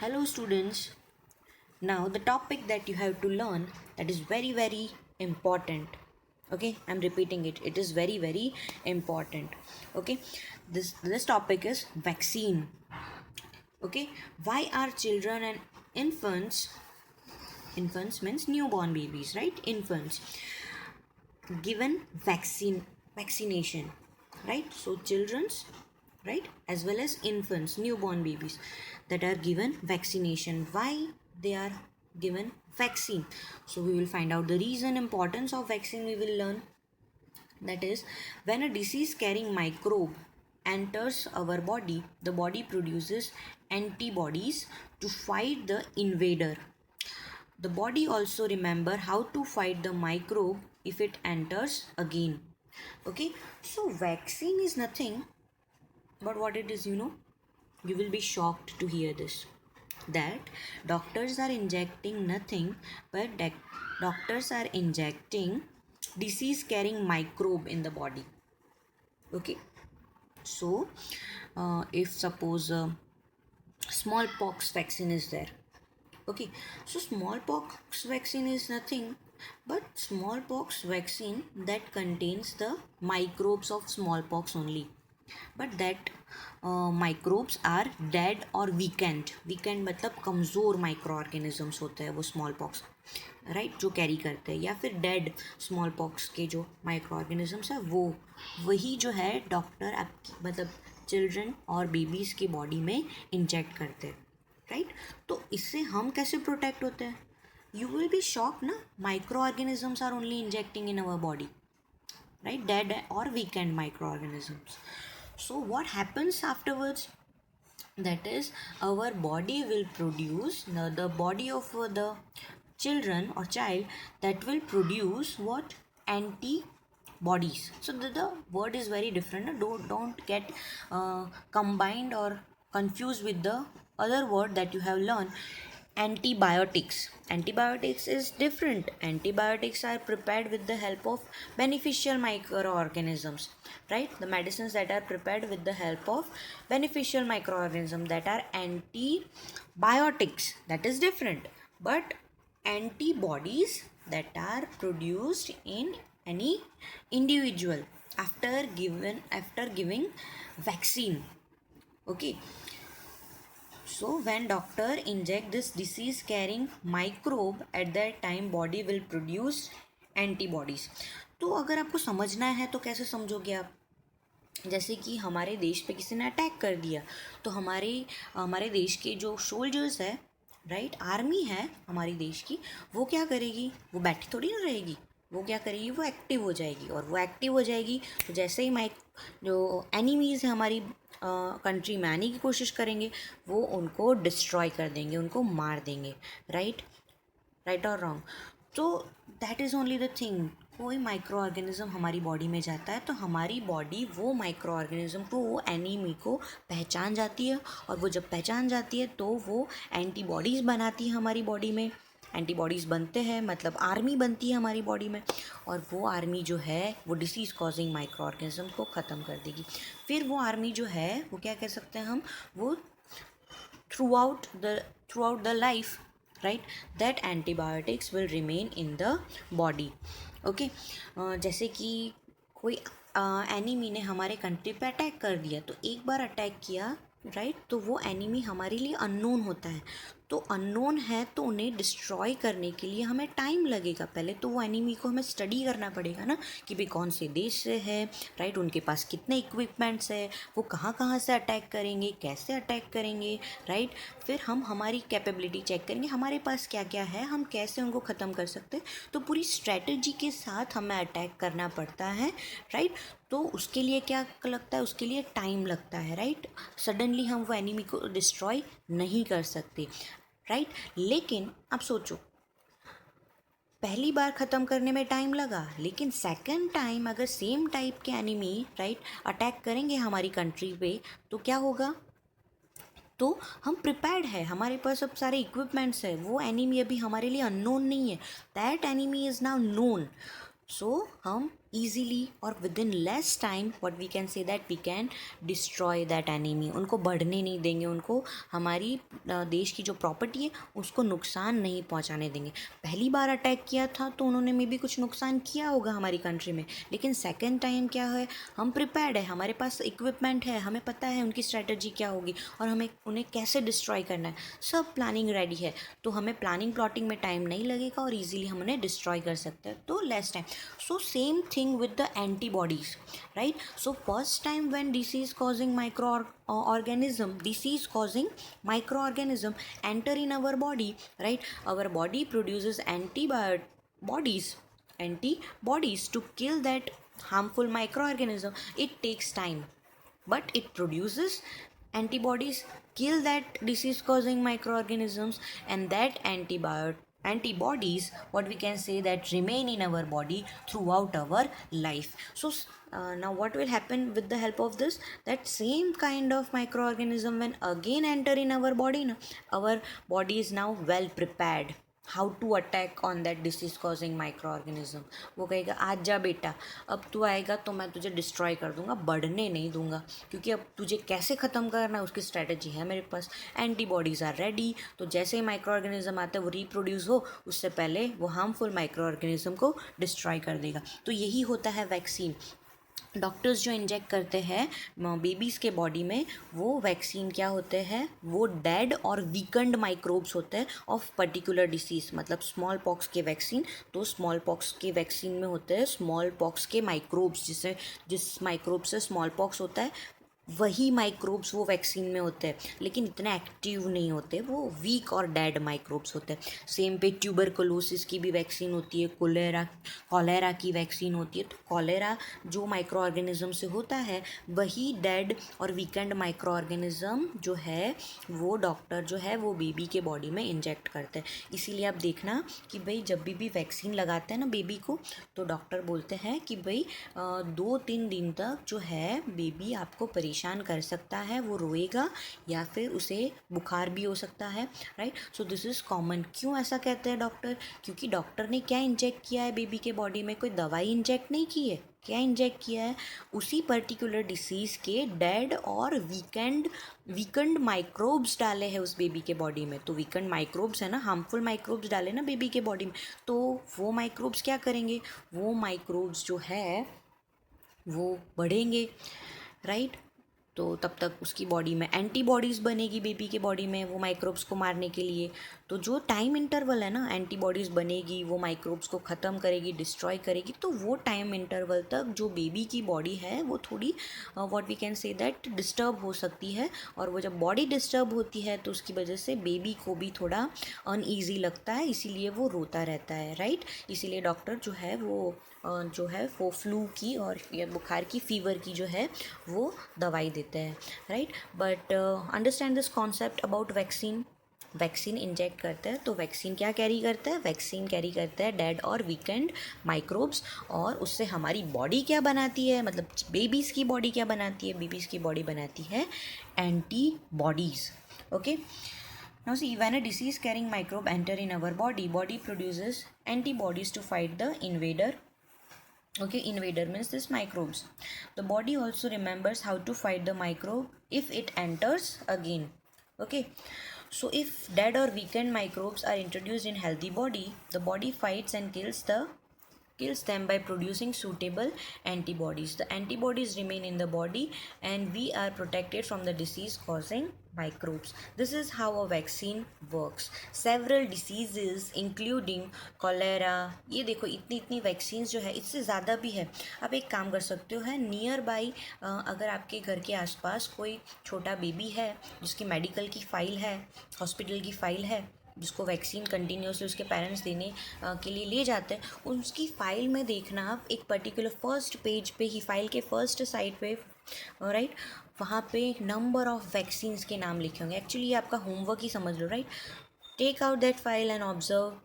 Hello students. Now the topic that you have to learn that is very important. Okay, I'm repeating it. It is very important. Okay, this topic is vaccine. Okay, why are children and infants means newborn babies, right? Infants given vaccination, right? So children's, right, as well as infants, newborn babies that are given vaccination. Why they are given vaccine? So we will find out the reason, importance of vaccine. We will learn that is, when a disease carrying microbe enters our body, the body produces antibodies to fight the invader. The body also remember how to fight the microbe if it enters again. Okay, so vaccine is nothing but what it is, you will be shocked to hear this, that doctors are injecting nothing but that doctors are injecting disease carrying microbe in the body. Okay, so if suppose smallpox vaccine is there. Okay, so smallpox vaccine is nothing but smallpox vaccine that contains the microbes of smallpox only, but that microbes are dead or weakened मतलब कमज़ोर micro organisms होते हैं वो small pox, right, जो carry करते हैं, या फिर डेड स्मॉल पॉक्स के जो माइक्रो ऑर्गेनिजम्स है वो वही जो है डॉक्टर आपकी मतलब चिल्ड्रन और बेबीज़ की बॉडी में इंजेक्ट करते हैं, राइट. तो इससे हम कैसे प्रोटेक्ट होते हैं? यू विल बी शॉक ना, microorganisms are only injecting in our body, right, dead or weakened microorganisms. So what happens afterwards? That is, our body will produce the body of the children or child that will produce what? Antibodies. So the word is very different. Don't get combined or confused with the other word that you have learned. Antibiotics is different. Antibiotics are prepared with the help of beneficial microorganisms, right? The medicines that are prepared with the help of beneficial microorganisms, that are antibiotics, that is different. But antibodies that are produced in any individual after giving vaccine. Okay, so when doctor inject this disease carrying microbe, at that time body will produce antibodies. तो अगर आपको समझना है तो कैसे समझोगे आप? जैसे कि हमारे देश पे किसी ने अटैक कर दिया, तो हमारे देश के जो सोल्जर्स है, राइट, आर्मी है हमारे देश की, वो क्या करेगी? वो बैठी थोड़ी ना रहेगी, वो क्या करेगी? वो एक्टिव हो जाएगी. और वो एक्टिव हो जाएगी तो जैसे ही जो एनिमीज़ है हमारी कंट्री में आने की कोशिश करेंगे, वो उनको डिस्ट्रॉय कर देंगे, उनको मार देंगे, राइट और रॉन्ग? तो that is only the thing. कोई माइक्रो ऑर्गेनिज्म हमारी बॉडी में जाता है तो हमारी बॉडी वो माइक्रो ऑर्गेनिज्म को, वो एनिमी को पहचान जाती है, और वो जब पहचान जाती है तो वो एंटीबॉडीज़ बनाती है हमारी बॉडी में. एंटीबॉडीज़ बनते हैं मतलब आर्मी बनती है हमारी बॉडी में, और वो आर्मी जो है वो डिसीज़ कॉजिंग माइक्रो ऑर्गेनिज्म को ख़त्म कर देगी. फिर वो आर्मी जो है वो क्या कह सकते हैं हम, वो through out the life, right, that antibiotics will remain in the body. Okay, जैसे कि कोई एनिमी ने हमारे कंट्री पे अटैक कर दिया, तो एक बार अटैक किया, राइट, तो वो एनिमी हमारे लिए अननोन होता है. तो अननोन है तो उन्हें डिस्ट्रॉय करने के लिए हमें टाइम लगेगा. पहले तो वो एनिमी को हमें स्टडी करना पड़ेगा ना, कि भाई कौन से देश से है, राइट, उनके पास कितने इक्विपमेंट्स है, वो कहाँ कहाँ से अटैक करेंगे, कैसे अटैक करेंगे, राइट. फिर हम हमारी कैपेबिलिटी चेक करेंगे, हमारे पास क्या क्या है, हम कैसे उनको ख़त्म कर सकते हैं. तो पूरी स्ट्रैटेजी के साथ हमें अटैक करना पड़ता है, राइट. तो उसके लिए क्या लगता है? उसके लिए टाइम लगता है, राइट. सडनली हम वो एनिमी को डिस्ट्रॉय नहीं कर सकते, राइट. लेकिन अब सोचो, पहली बार ख़त्म करने में टाइम लगा, लेकिन सेकंड टाइम अगर सेम टाइप के एनिमी, राइट, अटैक करेंगे हमारी कंट्री पे, तो क्या होगा? तो हम प्रिपेयर्ड है, हमारे पास सब सारे इक्विपमेंट्स है. वो एनिमी अभी हमारे लिए अननोन नहीं है, that enemy is now known. So हम easily or within less time, what we can say that we can destroy that enemy. उनको बढ़ने नहीं देंगे, उनको हमारी देश की जो प्रॉपर्टी है उसको नुकसान नहीं पहुंचाने देंगे. पहली बार अटैक किया था तो उन्होंने मे बी कुछ नुकसान किया होगा हमारी कंट्री में, लेकिन सेकेंड टाइम क्या है, हम प्रिपेयर्ड है, हमारे पास इक्विपमेंट है, हमें पता है उनकी स्ट्रेटजी क्या होगी और हमें उन्हें कैसे डिस्ट्रॉय करना है, सब प्लानिंग रेडी है. तो हमें प्लानिंग प्लॉटिंग में टाइम नहीं लगेगा और ईजिली हम उन्हें डिस्ट्रॉय कर सकते हैं, तो less time. So same thing with the antibodies, right? So first time when disease causing microorganism enter in our body, right, our body produces antibodies to kill that harmful microorganism. It takes time, but it produces antibodies, kill that disease causing microorganisms, and that antibodies, what we can say, that remain in our body throughout our life. So now what will happen with the help of this, that same kind of microorganism when again enter in our body, our body is now well prepared how to attack on that disease causing microorganism. वो कहेगा आज जा बेटा, अब तू आएगा तो मैं तुझे डिस्ट्रॉय कर दूंगा, बढ़ने नहीं दूंगा, क्योंकि अब तुझे कैसे ख़त्म करना है उसकी स्ट्रेटजी है मेरे पास. Antibodies are ready. तो जैसे ही माइक्रो ऑर्गेनिज्म आता है वो रिप्रोड्यूस हो उससे पहले वो हार्मफुल माइक्रो ऑर्गेनिज्म को डिस्ट्रॉय कर देगा. तो यही होता है वैक्सीन. डॉक्टर्स जो इंजेक्ट करते हैं बेबीज़ के बॉडी में, वो वैक्सीन क्या होते हैं, वो डेड और वीकंड माइक्रोब्स होते हैं ऑफ पर्टिकुलर डिसीज़. मतलब स्मॉल पॉक्स के वैक्सीन, तो स्मॉल पॉक्स के वैक्सीन में होते हैं स्मॉल पॉक्स के माइक्रोब्स, जिस माइक्रोब से स्मॉल पॉक्स होता है वही माइक्रोब्स वो वैक्सीन में होते हैं, लेकिन इतने एक्टिव नहीं होते, वो वीक और डेड माइक्रोब्स होते हैं. सेम पे ट्यूबरकुलोसिस की भी वैक्सीन होती है, कॉलेरा की वैक्सीन होती है. तो कॉलेरा जो माइक्रो ऑर्गेनिज्म से होता है वही डेड और वीकेंड माइक्रो ऑर्गेनिज्म जो है वो डॉक्टर जो है वो बेबी के बॉडी में इंजेक्ट करते हैं. इसीलिए आप देखना कि भाई जब भी वैक्सीन लगाते हैं ना बेबी को, तो डॉक्टर बोलते हैं कि भाई 2-3 दिन तक जो है बेबी आपको परेशान कर सकता है, वो रोएगा या फिर उसे बुखार भी हो सकता है, right. So this is common. क्यों ऐसा कहते हैं डॉक्टर, क्योंकि डॉक्टर ने क्या इंजेक्ट किया है बेबी के बॉडी में, कोई दवाई इंजेक्ट नहीं की है. क्या इंजेक्ट किया है, उसी पर्टिकुलर डिसीज़ के डेड और वीकेंड माइक्रोब्स डाले हैं उस बेबी के बॉडी में. तो वीकेंड माइक्रोब्स है ना, हार्मफुल माइक्रोब्स डाले ना बेबी के बॉडी में, तो वो माइक्रोब्स क्या करेंगे, वो माइक्रोब्स जो है वो बढ़ेंगे, राइट. तो तब तक उसकी बॉडी में एंटीबॉडीज़ बनेगी बेबी के बॉडी में वो माइक्रोब्स को मारने के लिए. तो जो टाइम इंटरवल है ना, एंटीबॉडीज़ बनेगी, वो माइक्रोब्स को ख़त्म करेगी, डिस्ट्रॉय करेगी, तो वो टाइम इंटरवल तक जो बेबी की बॉडी है वो थोड़ी what we can say that disturb हो सकती है. और वो जब बॉडी डिस्टर्ब होती है तो उसकी वजह से बेबी को भी थोड़ा अनईजी लगता है, इसीलिए वो रोता रहता है, राइट. इसीलिए डॉक्टर जो है वो फ्लू की और या बुखार की, फीवर की जो है वो दवाई देते हैं, right. But understand this concept about vaccine. Vaccine inject करते हैं तो वैक्सीन क्या कैरी करता है, वैक्सीन कैरी करता है डेड और वीकेंड माइक्रोब्स. और उससे हमारी बॉडी क्या बनाती है, मतलब बेबीज़ की बॉडी क्या बनाती है, बेबीज़ की बॉडी बनाती है antibodies. Okay. Now see, when a disease carrying microbe enter in our body produces antibodies to fight the invader. Okay, invader means this microbes. The body also remembers how to fight the microbe if it enters again. Okay. So if dead or weakened microbes are introduced in healthy body, the body fights and kills them by producing suitable antibodies. The antibodies remain in the body and we are protected from the disease causing microbes. This is how a vaccine works. Several diseases including cholera, ये देखो इतनी vaccines जो है, इससे ज़्यादा भी है. आप एक काम कर सकते हो, है नियर बाई, अगर आपके घर के आसपास कोई छोटा बेबी है जिसकी मेडिकल की फ़ाइल है, हॉस्पिटल की फ़ाइल है, जिसको वैक्सीन कंटिन्यूसली उसके पेरेंट्स देने के लिए ले जाते हैं, उसकी फ़ाइल में देखना आप एक पर्टिकुलर फर्स्ट पेज पे ही, फाइल के फर्स्ट साइड पे, राइट, वहाँ पे नंबर ऑफ वैक्सीन्स के नाम लिखे होंगे. एक्चुअली ये आपका होमवर्क ही समझ लो, right. Take out that file and observe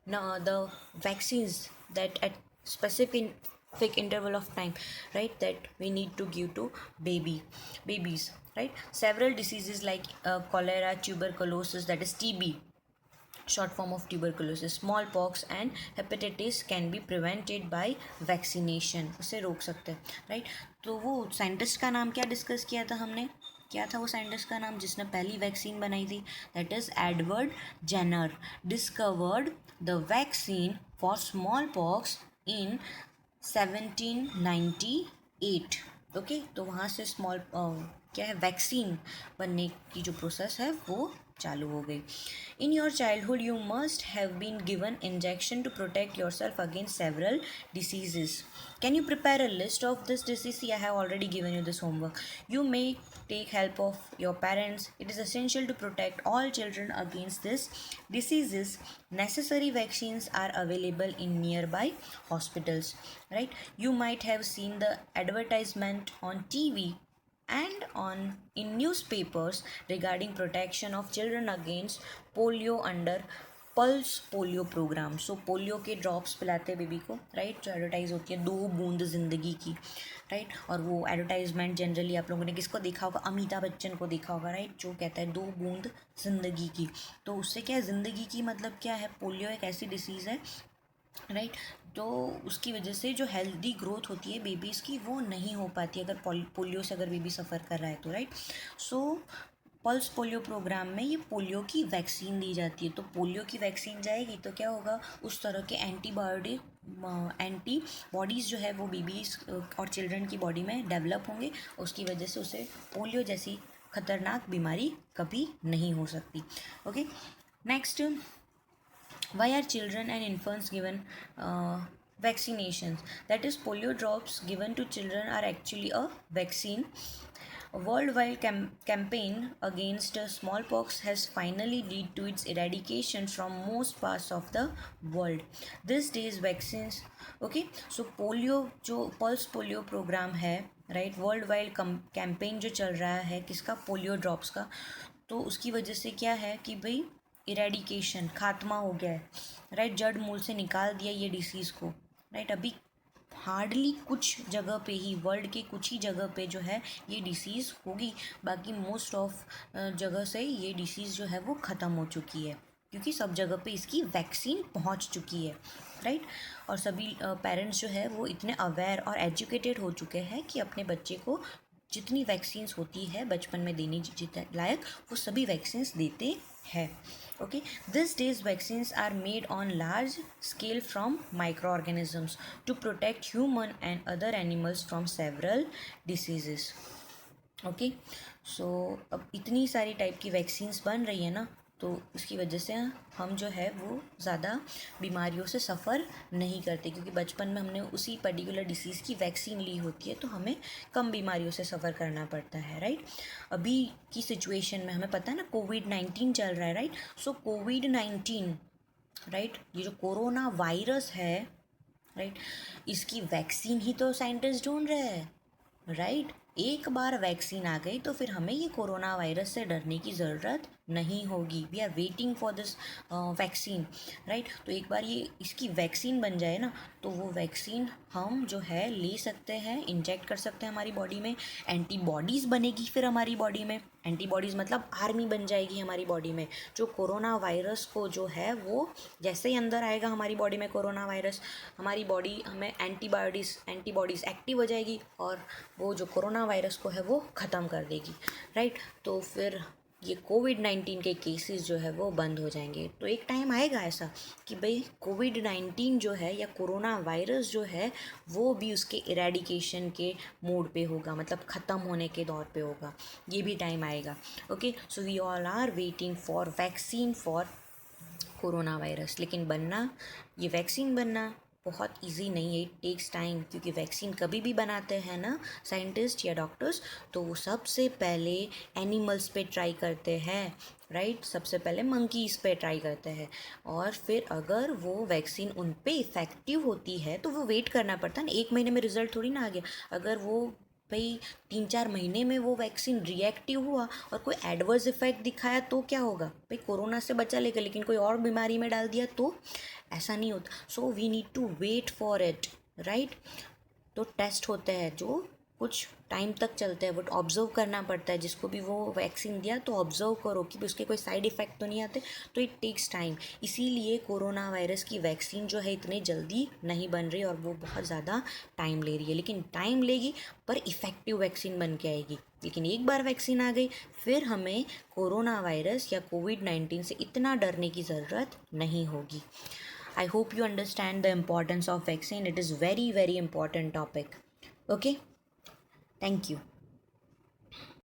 the vaccines that at specific interval of time, right, that we need to give to babies, right. Several diseases like cholera, tuberculosis, that is TB, short form of tuberculosis, smallpox and hepatitis can be prevented by vaccination. उसे रोक सकते हैं, right. तो वो scientist का नाम क्या discuss किया था हमने, क्या था वो साइंटिस्ट का नाम जिसने पहली वैक्सीन बनाई थी? That is Edward Jenner. Discovered the vaccine for smallpox in 1798. Okay, तो वहाँ से स्मॉल क्या है, वैक्सीन बनने की जो प्रोसेस है वो चालू हो गई. In your childhood you must have been given injection to protect yourself against several diseases. Can you prepare a list of this disease? See, I have already given you this homework. You may take help of your parents. It is essential to protect all children against this diseases. Necessary vaccines are available in nearby hospitals, right? You might have seen the advertisement on TV and on in newspapers regarding protection of children against polio under pulse polio programme. So polio के drops पिलाते हैं baby को, right, जो advertise होती है 2 बूंद ज़िंदगी की, राइट. और वो एडवर्टाइजमेंट जनरली आप लोगों ने किसको देखा होगा? अमिताभ बच्चन को देखा होगा, राइट, जो कहता है 2 बूंद ज़िंदगी की. तो उससे क्या है, ज़िंदगी की मतलब क्या है? पोलियो एक ऐसी डिसीज़ है, राइट, तो उसकी वजह से जो हेल्दी ग्रोथ होती है बेबीज़ की वो नहीं हो पाती अगर पोलियो से अगर बेबी सफ़र कर रहा है तो, राइट. सो पल्स पोलियो प्रोग्राम में ये पोलियो की वैक्सीन दी जाती है. तो पोलियो की वैक्सीन जाएगी तो क्या होगा, उस तरह के एंटीबॉडीज़ जो है वो बेबीज़ और चिल्ड्रन की बॉडी में डेवलप होंगे. उसकी वजह से उसे पोलियो जैसी खतरनाक बीमारी कभी नहीं हो सकती. Okay, next, why are children and infants given vaccinations? That is, polio drops given to children are actually a vaccine. A worldwide campaign against smallpox has finally led to its eradication from most parts of the world. These days vaccines, okay, so polio जो pulse polio program है, right, world wide campaign जो चल रहा है किसका? Polio drops का. तो उसकी वजह से क्या है कि भाई इरेडिकेशन, खात्मा हो गया है, राइट, जड़ मूल से निकाल दिया ये डिसीज़ को, राइट. अभी हार्डली कुछ जगह पे ही, वर्ल्ड के कुछ ही जगह पे जो है ये डिसीज़ होगी, बाकी मोस्ट ऑफ जगह से ये डिसीज़ जो है वो ख़त्म हो चुकी है क्योंकि सब जगह पे इसकी वैक्सीन पहुंच चुकी है, राइट. और सभी पेरेंट्स जो है वो इतने अवेयर और एजुकेटेड हो चुके हैं कि अपने बच्चे को जितनी वैक्सीन्स होती है बचपन में देने लायक वो सभी वैक्सीन्स देते हैं. Okay, these days vaccines are made on large scale from microorganisms to protect human and other animals from several diseases. Okay, so अब इतनी सारी टाइप की वैक्सीन्स बन रही है ना, तो उसकी वजह से हम जो है वो ज़्यादा बीमारियों से सफ़र नहीं करते क्योंकि बचपन में हमने उसी पर्टिकुलर डिसीज़ की वैक्सीन ली होती है, तो हमें कम बीमारियों से सफ़र करना पड़ता है, राइट. अभी की सिचुएशन में हमें पता है ना कोविड-19 चल रहा है, राइट. सो कोविड-19, राइट, ये जो कोरोना वायरस है, राइट, इसकी वैक्सीन ही तो साइंटिस्ट ढूंढ रहे हैं, राइट. एक बार वैक्सीन आ गई तो फिर हमें ये कोरोना वायरस से डरने की ज़रूरत नहीं होगी. We are waiting for this vaccine, right. तो एक बार ये इसकी वैक्सीन बन जाए ना तो वो वैक्सीन हम जो है ले सकते हैं, इंजेक्ट कर सकते हैं हमारी बॉडी में. एंटीबॉडीज़ बनेगी फिर हमारी बॉडी में. एंटीबॉडीज़ मतलब आर्मी बन जाएगी हमारी बॉडी में जो कोरोना वायरस को जो है वो जैसे ही अंदर आएगा हमारी बॉडी में कोरोना वायरस, हमारी बॉडी हमें एंटीबॉडीज़ एक्टिव हो जाएगी और वो जो कोरोना वायरस को है वो ख़त्म कर देगी, राइट. तो फिर ये कोविड-19 के केसेस जो है वो बंद हो जाएंगे. तो एक टाइम आएगा ऐसा कि भाई कोविड-19 जो है या कोरोना वायरस जो है वो भी उसके इरेडिकेशन के मोड पे होगा, मतलब ख़त्म होने के दौर पे होगा. ये भी टाइम आएगा. Okay, so we all are waiting for vaccine for corona virus. लेकिन ये वैक्सीन बनना बहुत इजी नहीं है, इट टेक्स टाइम. क्योंकि वैक्सीन कभी भी बनाते हैं ना साइंटिस्ट या डॉक्टर्स तो वो सबसे पहले एनिमल्स पे ट्राई करते हैं, राइट. सबसे पहले मंकीज़ पे ट्राई करते हैं और फिर अगर वो वैक्सीन उन पे इफ़ेक्टिव होती है तो वो वेट करना पड़ता है ना. 1 महीने में रिज़ल्ट थोड़ी ना आ गया. अगर वो भाई 3-4 महीने में वो वैक्सीन रिएक्टिव हुआ और कोई एडवर्स इफेक्ट दिखाया तो क्या होगा? भाई कोरोना से बचा लेगा लेकिन कोई और बीमारी में डाल दिया तो ऐसा नहीं होता. So we need to wait for it, right. तो टेस्ट होते हैं जो कुछ टाइम तक चलते हैं, बट ऑब्जर्व करना पड़ता है। जिसको भी वो वैक्सीन दिया तो ऑब्जर्व करो कि उसके कोई साइड इफ़ेक्ट तो नहीं आते, तो इट टेक्स टाइम। इसीलिए कोरोना वायरस की वैक्सीन जो है इतनी जल्दी नहीं बन रही और वो बहुत ज़्यादा टाइम ले रही है, लेकिन टाइम लेगी पर इफ़ेक्टिव वैक्सीन बन के आएगी। लेकिन एक बार वैक्सीन आ गई फिर हमें कोरोना वायरस या कोविड-19 से इतना डरने की ज़रूरत नहीं होगी। I hope you understand the importance of vaccine. It is very important topic. Okay, thank you.